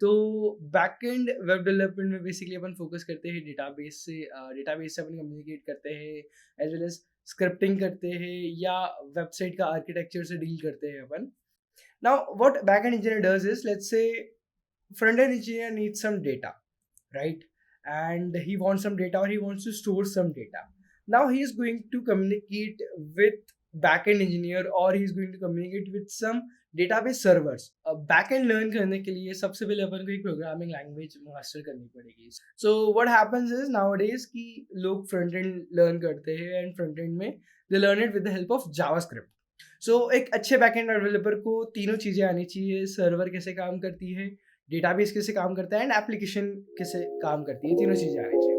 तो backend web development में basically अपन focus करते हैं डेटाबेस से अपन कम्युनिकेट करते हैं एज वेल एज स्क्रिप्टिंग करते हैं या वेबसाइट का आर्किटेक्चर से डील करते हैं अपन. Now what backend engineer does is let's say front end engineer needs some data, right? And he wants some data or he wants to store some data. Now he is going to communicate with backend engineer or he is going to communicate with some database servers. Backend learn करने के लिए सबसे पहले अपन को एक programming language master करनी पड़ेगी. So what happens is nowadays कि लोग फ्रंट एंड लर्न करते हैं एंड फ्रंट एंड में they learn it with the help of JavaScript. So एक अच्छे बैकएंड डेवलपर को तीनों चीज़ें आनी चाहिए. सर्वर कैसे काम करती है, डेटाबेस कैसे काम करता है एंड एप्लीकेशन कैसे काम करती है, तीनों चीज़ें आनी चाहिए.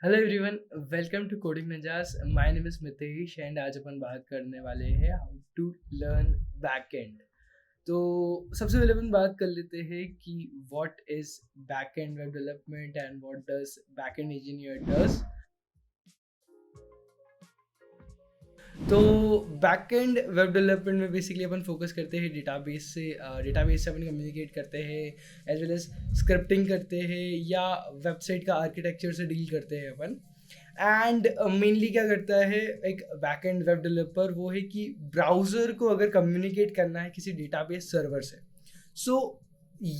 Hello everyone, welcome to Coding Ninjas. My name is Mitesh and आज अपन बात करने वाले हैं हाउ टू लर्न बैकएंड. तो सबसे पहले अपन बात कर लेते हैं कि what is backend web development and what does backend engineer does. तो बैकएंड वेब डेवलपमेंट में बेसिकली अपन फोकस करते हैं डेटाबेस से अपन कम्युनिकेट करते हैं एज वेल एज स्क्रिप्टिंग करते हैं या वेबसाइट का आर्किटेक्चर से डील करते हैं अपन. एंड मेनली क्या करता है एक बैकएंड वेब डेवलपर, वो है कि ब्राउज़र को अगर कम्युनिकेट करना है किसी डेटाबेस सर्वर से, सो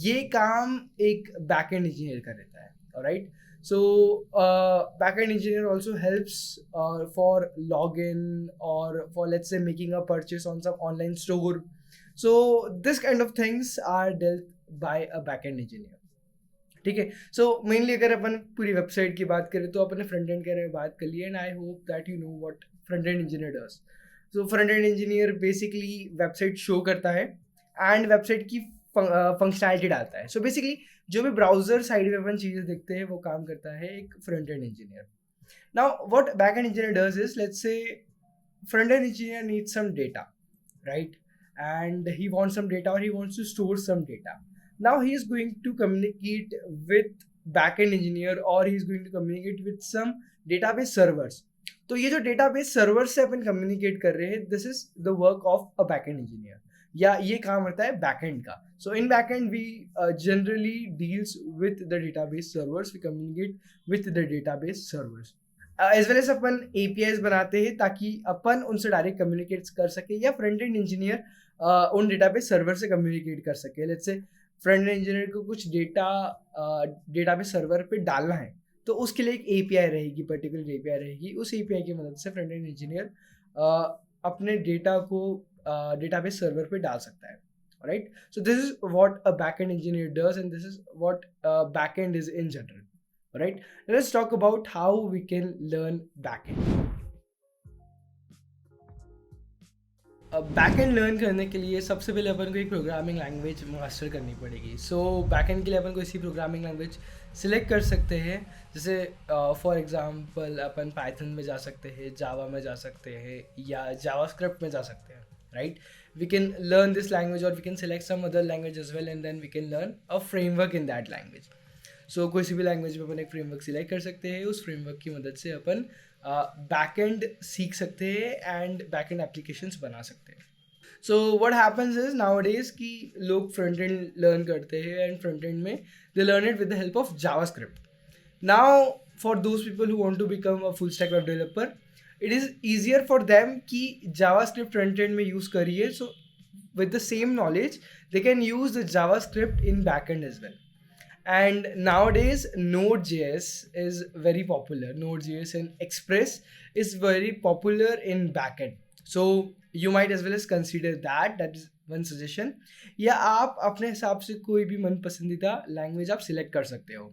ये काम एक बैकएंड इंजीनियर का रहता है. Alright. So backend engineer also helps for login or for let's say making a purchase on some online store. So this kind of things are dealt by a backend engineer. ठीक है. So mainly अगर अपन पूरी website की बात करें तो अपन ने front end के बारे में बात कर ली and I hope that you know what front end engineer does. So front end engineer basically website show करता है एंड वेबसाइट की फंक्शनैलिटी डालता है. सो बेसिकली जो भी ब्राउजर साइड में अपन चीज़ें देखते हैं वो काम करता है एक front end engineer. Now what back end engineer does is let's say front end engineer needs some data, right? And he wants some data और he wants to store some data. Now he is going to communicate with back end engineer और he is going to communicate with some database servers. तो ये जो database server से अपन communicate कर रहे हैं, this is the work of a back end engineer या ये काम होता है बैकएंड का. So in backend we generally deals with the database servers, we communicate with the database servers as well as अपन एपीआईज बनाते हैं ताकि अपन उनसे डायरेक्ट कम्युनिकेट कर सके या फ्रंट एंड इंजीनियर उन डेटाबेस सर्वर से कम्युनिकेट कर सके. Let's say front end engineer को कुछ डेटा डेटाबेस सर्वर पे डालना है तो उसके लिए एक एपीआई रहेगी, पर्टिकुलर एपीआई रहेगी. उस एपीआई की मदद से फ्रंट एंड इंजीनियर अपने डेटा को डेटाबेस सर्वर पे डाल सकता है. Right. So this is what a backend engineer does and this is what backend is in general. Right. Let's talk about how we can learn backend. Backend learn करने के लिए सबसे पहले अपन को एक प्रोग्रामिंग लैंग्वेज मास्टर करनी पड़ेगी. सो backend के लिए अपन को इसी प्रोग्रामिंग लैंग्वेज सिलेक्ट कर सकते हैं. जैसे फॉर एग्जांपल अपन पाइथन में जा सकते हैं, जावा में जा सकते हैं या जावास्क्रिप्ट में जा सकते हैं. Right, we can learn this language or we can select some other language as well and then we can learn a framework in that language. So कोई सी भी लैंग्वेज में अपन एक फ्रेमवर्क सिलेक्ट कर सकते हैं. उस फ्रेमवर्क की मदद से अपन बैकएंड सीख सकते हैं एंड बैकएंड एप्लीकेशंस बना सकते हैं. So what happens is nowadays कि लोग फ्रंट एंड लर्न करते हैं एंड फ्रंट एंड में they learn it with the help of JavaScript. Now for those people who want to become a full stack web developer, it is easier for them कि JavaScript front end में use करिए. So with the same knowledge they can use the JavaScript in backend as well. And nowadays Node.js is very popular. Node.js and Express is very popular in backend. So you might as well as consider that. That is one suggestion. या आप अपने हिसाब से कोई भी मन पसंदीदा language आप सिलेक्ट कर सकते हो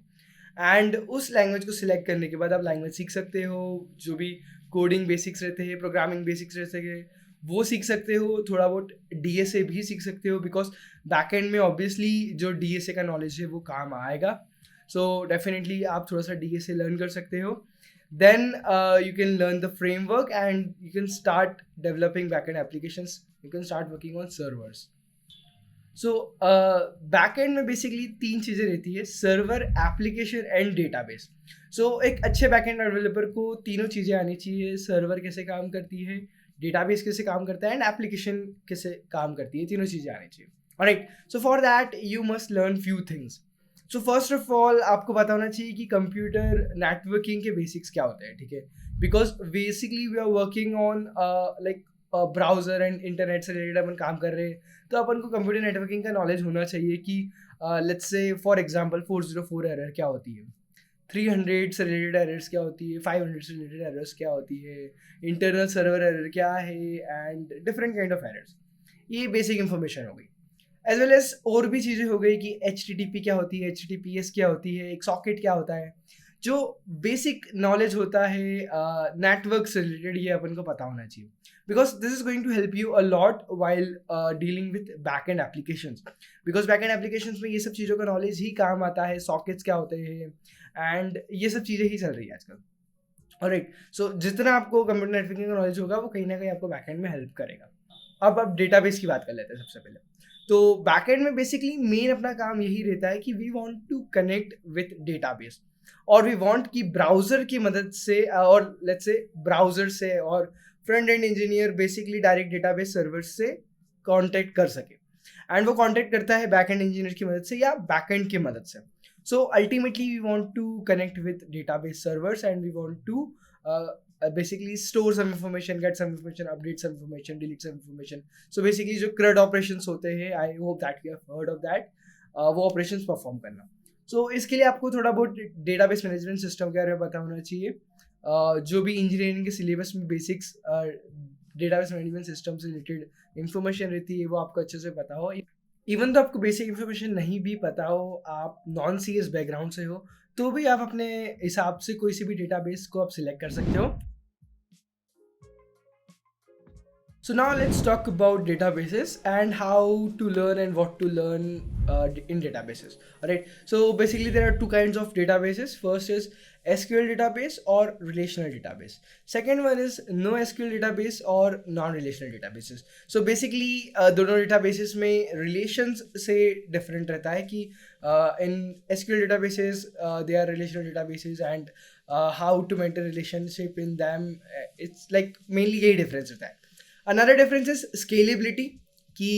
एंड उस लैंग्वेज को सिलेक्ट करने के बाद आप लैंग्वेज सीख सकते हो. जो भी कोडिंग बेसिक्स रहते हैं, प्रोग्रामिंग बेसिक्स रहते हैं, वो सीख सकते हो. थोड़ा बहुत डीएसए भी सीख सकते हो बिकॉज बैकएंड में ऑब्वियसली जो डीएसए का नॉलेज है वो काम आएगा. सो डेफिनेटली आप थोड़ा सा डीएसए लर्न कर सकते हो. Then you can learn the framework and you can start developing backend applications. You can start working on servers. So backend में बेसिकली तीन चीज़ें रहती है, server, application and database. So एक अच्छे बैकएंड डेवलपर को तीनों चीज़ें आनी चाहिए. सर्वर कैसे काम करती है, डेटाबेस कैसे काम करता है एंड एप्लीकेशन कैसे काम करती है, तीनों चीज़ें आनी चाहिए। Alright, so for that you must learn few things. So first of all आपको पता होना चाहिए कि कंप्यूटर नेटवर्किंग के बेसिक्स क्या होते हैं, ठीक है, because basically we are working on like browser and internet से रिलेटेड अपन काम कर रहे हैं, तो अपन को कंप्यूटर नेटवर्किंग का नॉलेज होना चाहिए कि let's say for example 404 error क्या होती है, 300 से रिलेटेड एरर्स क्या होती है, 500 से रिलेटेड एरर्स क्या होती है, इंटरनल सर्वर एरर क्या है and different kind of errors. ये बेसिक इन्फॉर्मेशन हो गई। एज वेल एज और भी चीज़ें हो गई कि HTTP क्या होती है, HTTPS क्या होती है, एक सॉकेट क्या होता है, जो बेसिक नॉलेज होता है नेटवर्क से रिलेटेड, ये अपन को पता होना चाहिए, because this is going to help you a lot while dealing with back end applications, because back end applications में ये सब चीज़ों का नॉलेज ही काम आता है, सॉकेट्स क्या होते हैं एंड ये सब चीज़ें ही चल रही है आजकल। ऑलराइट, सो जितना आपको कंप्यूटर नेटवर्किंग का नॉलेज होगा वो कहीं ना कहीं आपको बैकएंड में हेल्प करेगा। अब डेटाबेस की बात कर लेते हैं सबसे पहले। तो बैकएंड में बेसिकली मेन अपना काम यही रहता है कि we want to connect with database, और वी वांट कि ब्राउजर की मदद से और लेट्स से ब्राउजर से और front end engineer basically direct database server से कांटेक्ट कर सके, एंड वो कांटेक्ट करता है बैकएंड इंजीनियर की मदद से या बैकएंड की मदद से। So ultimately we want to connect with database servers and we want to basically store some information, get some information, update some information, delete some information. So basically जो CRUD operations होते हैं, I hope that you have heard of that, वो operations perform करना। So इसके लिए आपको थोड़ा बहुत database management system के बारे में पता होना चाहिए। जो भी इंजीनियरिंग के सिलेबस में बेसिक्स डेटाबेस मैनेजमेंट सिस्टम से रिलेटेड इंफॉर्मेशन रहती है वो आपको अच्छे से पता हो। इवन तो आपको बेसिक इन्फॉर्मेशन नहीं भी पता हो, आप नॉन CS बैकग्राउंड से हो, तो भी आप अपने हिसाब से कोई सी भी डेटाबेस को आप सिलेक्ट कर सकते हो। So now let's talk about databases and how to learn and what to learn in databases. Alright, so basically there are two kinds of databases. First is SQL database or relational database. Second one is NoSQL database or non-relational databases. So basically दोनों databases में relations से different रहता है कि in SQL databases they are relational databases and how to maintain relationship in them, it's like mainly यही difference रहता है। Another difference is scalability कि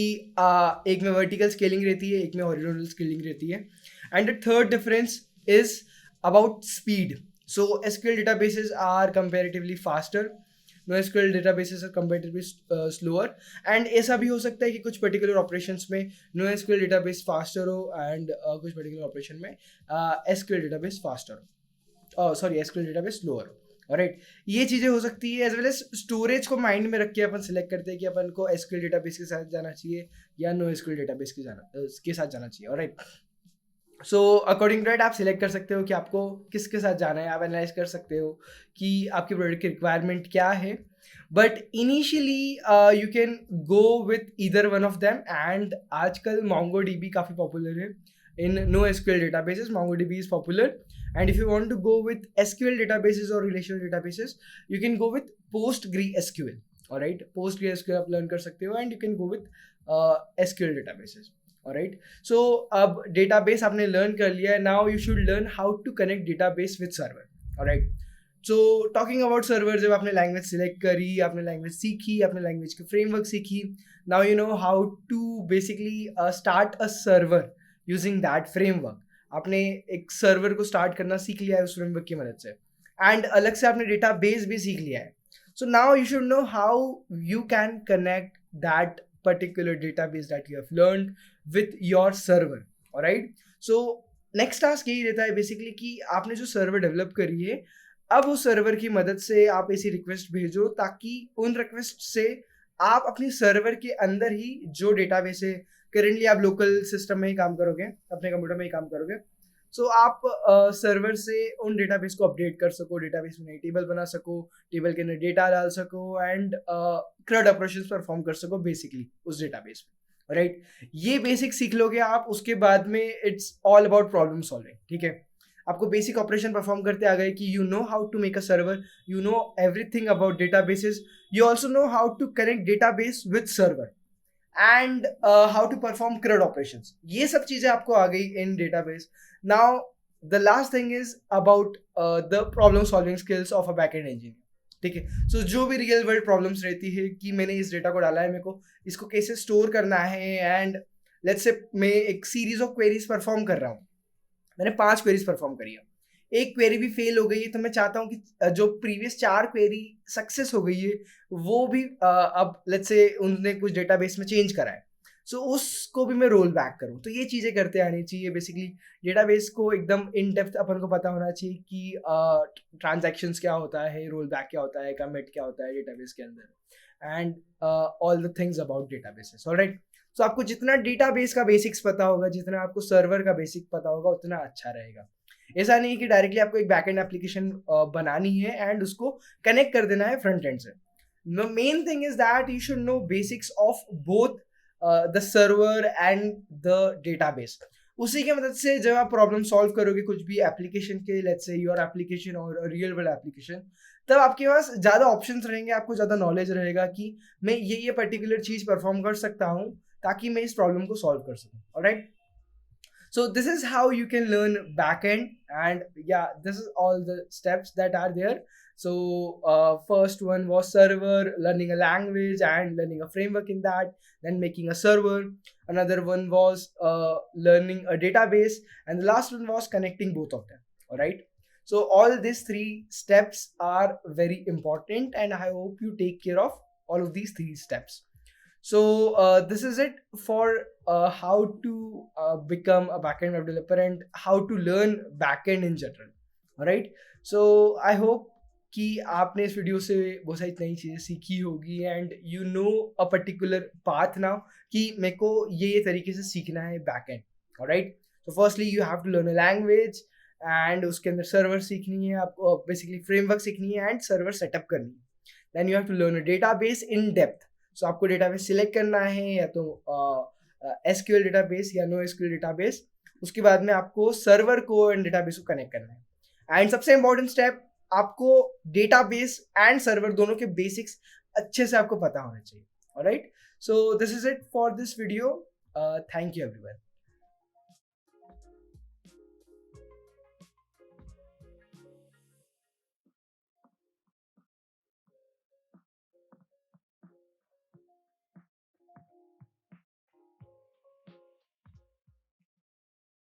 एक में वर्टिकल स्केलिंग रहती है, एक में हॉरिजॉन्टल स्केलिंग रहती है, and the third difference is about speed. So SQL databases are comparatively faster, NoSQL databases are comparatively slower, and ऐसा भी हो सकता है कि कुछ पर्टिकुलर ऑपरेशंस में NoSQL database फास्टर हो एंड कुछ पर्टिकुलर ऑपरेशन में SQL database फास्टर हो, SQL database स्लोअर हो। राइट, ये चीज़ें हो सकती है। एज वेल एज स्टोरेज को माइंड में रख के अपन सिलेक्ट करते हैं कि अपन को SQL डेटाबेस के साथ जाना चाहिए या NoSQL डेटाबेस के साथ जाना चाहिए। Right, so according to that आप सिलेक्ट कर सकते हो कि आपको किसके साथ जाना है, आप एनालाइज कर सकते हो कि आपके प्रोडक्ट की रिक्वायरमेंट क्या है, but initially you can go with either one of them. And आजकल MongoDB काफ़ी पॉपुलर है in NoSQL databases. MongoDB is popular, and if you want to go with SQL databases or relational databases, you can go with PostgreSQL. All right, PostgreSQL आप learn कर सकते हो, and you can go with SQL databases. All right, so अब database आपने learn कर लिया है, now you should learn how to connect database with server. All right, so talking about server, जब आपने language select करी, आपने language सीखी, आपने language के framework सीखी, now you know how to basically start a server using that framework. आपने एक सर्वर को स्टार्ट करना सीख लिया है उस फ्रेमवर्क की मदद से, एंड अलग से आपने डेटाबेस भी सीख लिया है। So now you should know how you can connect that particular database that you have learned with your server. Alright, so next task यही रहता है बेसिकली कि आपने जो सर्वर डेवलप करी है, अब उस सर्वर की मदद से आप ऐसी रिक्वेस्ट भेजो ताकि उन रिक्वेस्ट से आप अपनी सर्वर के अंदर ही जो डेटाबेस है, करेंटली आप लोकल सिस्टम में ही काम करोगे, अपने कंप्यूटर में ही काम करोगे, सो आप सर्वर से उन डेटाबेस को अपडेट कर सको, डेटाबेस में नई टेबल बना सको, टेबल के अंदर डेटा डाल सको, एंड CRUD ऑपरेशंस परफॉर्म कर सको बेसिकली उस डेटाबेस में। राइट, ये बेसिक सीख लोगे आप, उसके बाद में it's all about problem solving. ठीक है, आपको बेसिक ऑपरेशन परफॉर्म करते आ गए कि you know how to make a server, you know everything about databases, you also know how to connect database with server, and how to perform CRUD operations. ये सब चीज़ें आपको आ गई in database. Now the last thing is about the problem solving skills of a backend engineer. ठीक है। सो जो भी रियल वर्ल्ड प्रॉब्लम्स रहती है कि मैंने इस डेटा को डाला है, मेरे को इसको कैसे स्टोर करना है, एंड लेट्स से मैं एक सीरीज ऑफ क्वेरीज परफॉर्म कर रहा हूँ, मैंने 5 क्वेरीज परफॉर्म करी है, एक क्वेरी भी फेल हो गई है, तो मैं चाहता हूँ कि जो प्रीवियस 4 क्वेरी सक्सेस हो गई है वो भी अब लेट्स से उन्होंने कुछ डेटाबेस में चेंज करा है, सो उसको भी मैं रोल बैक करूँ। तो ये चीज़ें करते आनी चाहिए। बेसिकली डेटाबेस को एकदम इन डेप्थ अपन को पता होना चाहिए कि ट्रांजैक्शंस क्या होता है, रोल बैक क्या होता है, कमिट क्या होता है डेटाबेस के अंदर, and all the things about databases. Alright, so आपको जितना डेटाबेस का बेसिक्स पता होगा, जितना आपको सर्वर का बेसिक पता होगा, उतना अच्छा रहेगा। ऐसा नहीं है कि डायरेक्टली आपको एक बैकएंड एप्लीकेशन बनानी है एंड उसको कनेक्ट कर देना है फ्रंट एंड से। The main thing is that you should know basics of both the server and the database. उसी की मदद से जब आप प्रॉब्लम सॉल्व करोगे कुछ भी एप्लीकेशन के, लेट्स से योर एप्लीकेशन और रियल वर्ल्ड एप्लीकेशन, तब आपके पास ज़्यादा ऑप्शंस रहेंगे, आपको ज़्यादा नॉलेज रहेगा कि मैं ये पर्टिकुलर चीज़ परफॉर्म कर सकता हूँ ताकि मैं इस प्रॉब्लम को सॉल्व कर सकूँ। Alright, so this is how you can learn backend, and yeah, this is all the steps that are there. So first one was server, learning a language and learning a framework in that, then making a server. Another one was learning a database, and the last one was connecting both of them. All right, so all these 3 steps are very important, and I hope you take care of all of these 3 steps. So this is it for how to become a backend web developer and how to learn backend in general. Alright, so I hope कि आपने इस video से बहुत सारी नई चीज़ें सीखी होगी, and you know a particular path now कि मेरे को ये तरीके से सीखना है बैकएंड। ऑलराइट, तो firstly you have to learn a language, and उसके अंदर सर्वर सीखनी है आपको, बेसिकली फ्रेमवर्क सीखनी है एंड सर्वर सेटअप करनी है। Then you have to learn a database in depth. So आपको डेटाबेस सिलेक्ट करना है, या तो एसक्यूएल डेटाबेस या नो एसक्यूएल डेटाबेस। उसके बाद में आपको सर्वर को एंड डेटाबेस को कनेक्ट करना है, एंड सबसे इंपॉर्टेंट स्टेप, आपको डेटाबेस एंड सर्वर दोनों के बेसिक्स अच्छे से आपको पता होना चाहिए। Alright, so this is it for this video. Thank you everyone.